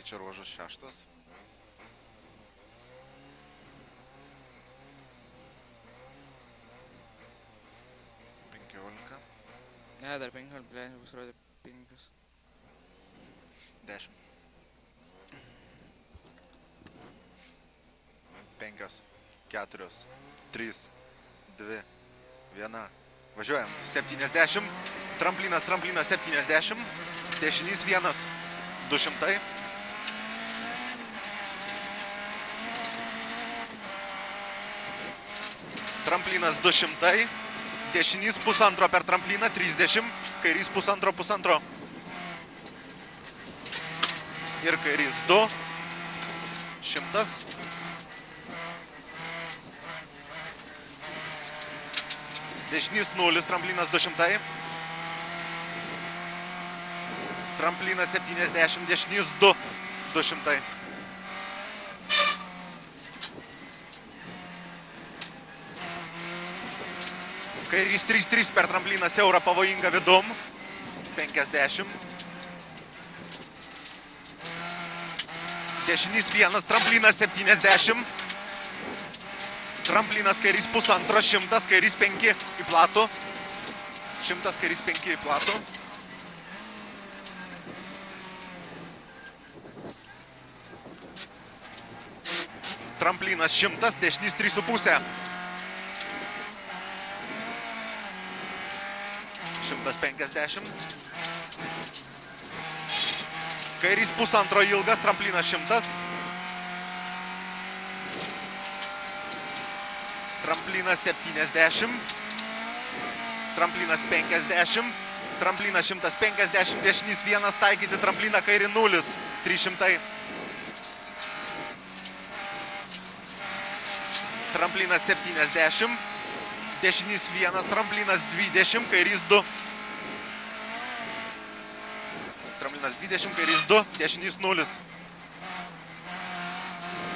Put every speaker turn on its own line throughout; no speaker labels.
greičio ruožas 6.
Ne, dar 15, blėdžiu, pasirodė 5.
10. 5, 4, 3, 2, 1. Važiuojam. 70. Tramplinas 70. Dešinys 1. 200. Tramplinas 200. Dešinys 1,5 per trampliną 30. Kairys 1,5. Ir kairys 2. 100. Dešinys 0, tramplinas 200. Tramplinas 70, dešinys 2, 200. Kairys 3-3 per trampliną siaurą pavojingą vidum. 50. Dešinys 1, tramplinas 70. Tramplinas kairys 1,5, 100, kairys 5 į platų. 100, kairys 5 į platų. Tramplinas 100, dešinys 3,5. 150. Kairys 1,5 ilgas, tramplinas 100. Tramplinas 70. Tramplinas 50. Tramplinas 150, dešinys 1, taikyti trampliną kairį 0, 300. Tramplinas 70. Dešinys 1, tramplinas 20, kairys 2. Tramplinas 20, kairys 2, dešinys 0.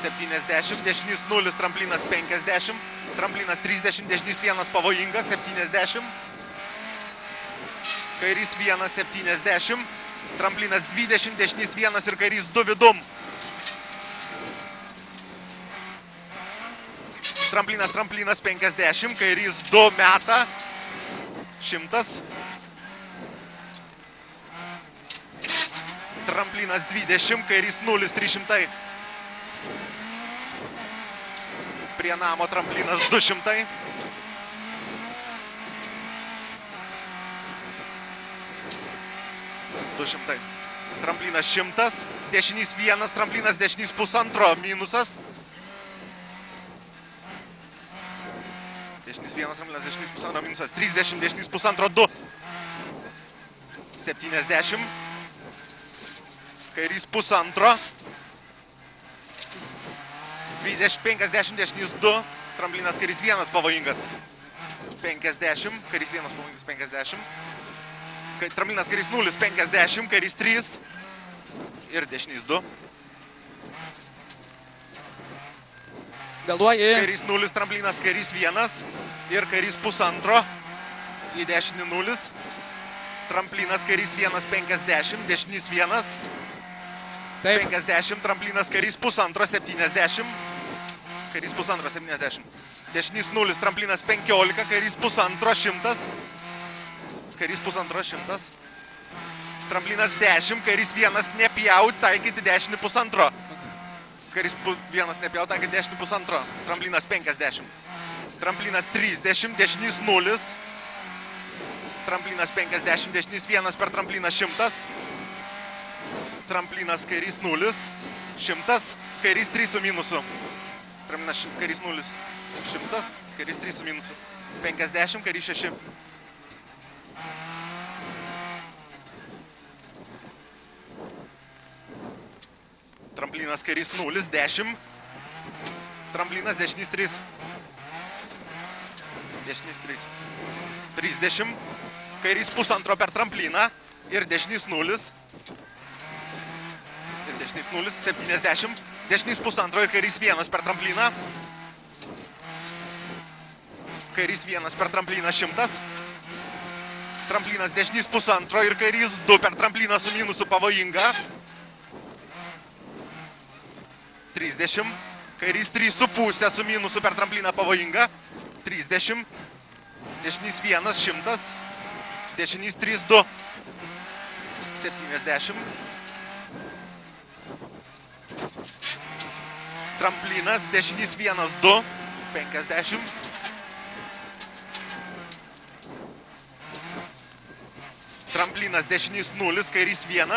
70, dešinys 0, tramplinas 50. Tramplinas 30, dešinys 1 pavojingas, 70. Kairys 1, 70. Tramplinas 20, dešinys 1 ir kairys 2 vidum. Tramplinas 50, kairys 2 meta. 100. Tramplinas 20, kairys 0, 300. Prie namo tramplinas 200. Tramplinas 100, dešinys 1, tramplinas dešinys 1,5, minusas. Dešinys 1, tramplinas dešinys 1,5, minusas. 30, dešinys 1,5, 2. 70. Kairys 1,5. 50, dešinys 2. Tramplinas kairys 1 pavojingas. 50, kairys 1 pavojingas, 50. Tramplinas kairys 0, 50, kairys 3. Ir dešinys 2.
Vėluoji.
Kairys 0, tramplinas kairys 1. Ir kairys 1,5. Į dešinį 0. Tramplinas kairys 1, 50, dešinys 1. 50, tramplinas kairys 1,5, 70. Kairys 1,5, 70. Dešinys 0, tramplinas 15, kairys 1,5, 100. Kairys 1,5, 100. Tramplinas 10, kairys 1 nepjaut, taikyti dešinį 1,5. Kairys 1 nepjaut, taikyti dešinį 1,5. Tramplinas 50. Tramplinas 30, dešinys 0. Tramplinas 50, dešinys 1 per trampliną 100. Tramplinas kairys 0, 100, kairys 3 su minusu. Tramplinas kairys 0, 100, kairys 3 su minusu. 50, kairys 6. Tramplinas kairys 0, 10. Tramplinas dešinys 3. Dešinys 3. 30. Kairys 1,5 per trampliną ir dešinys 0. Dešinys 0, 70, dešinys 1,5 ir kairys 1 per trampliną. Kairys 1 per trampliną 100. Tramplinas dešinys 1,5 ir kairys 2 per trampliną su minusu pavojinga. 30. Kairys 3,5 su minusu per trampliną pavojinga. 30. Dešinys 1, 100. Dešinys 3, 2. 70. Tramplinas, dešinys 1, 2. 50. Tramplinas, dešinys 0, kairys 1.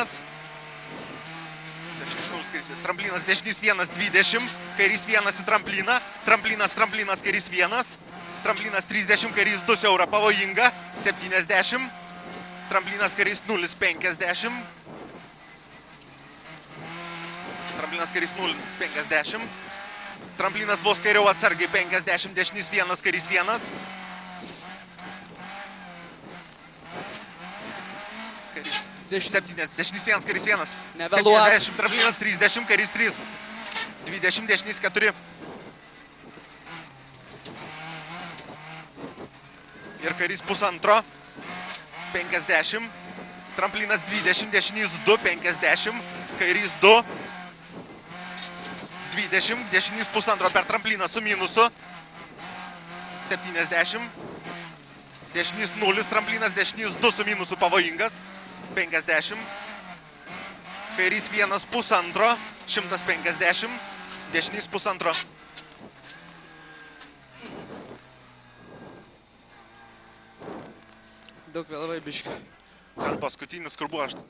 Dešinys 0, kairys 1. Tramplinas, dešinys 1, 20. Kairys 1 į trampliną. Tramplinas, kairys 1. Tramplinas 30, kairys 2 siaura pavojinga. 70. Tramplinas, kairys 0, 50. Tramplinas, kairys 0, 50. Tramplinas vos kairiau atsargiai 50. Dešinys 1, kairys 1. Dešinys 1, kairys 1.
Nevėluok.
70, tramplinas 30, kairys 3. 20, dešinys 4. Ir kairys 1,5. 50. Tramplinas 20, dešinys 2, 50. Kairys 2. 20, dešinys 1,5 per trampliną su minusu. 70. Dešinys 0, tramplinas, dešinys 2 su minusu pavojingas. 50. Kairys 1,5, 150. Dešinys 1,5.
Daug vėlavai biškių.
Ten paskutinis, kur buvo aš.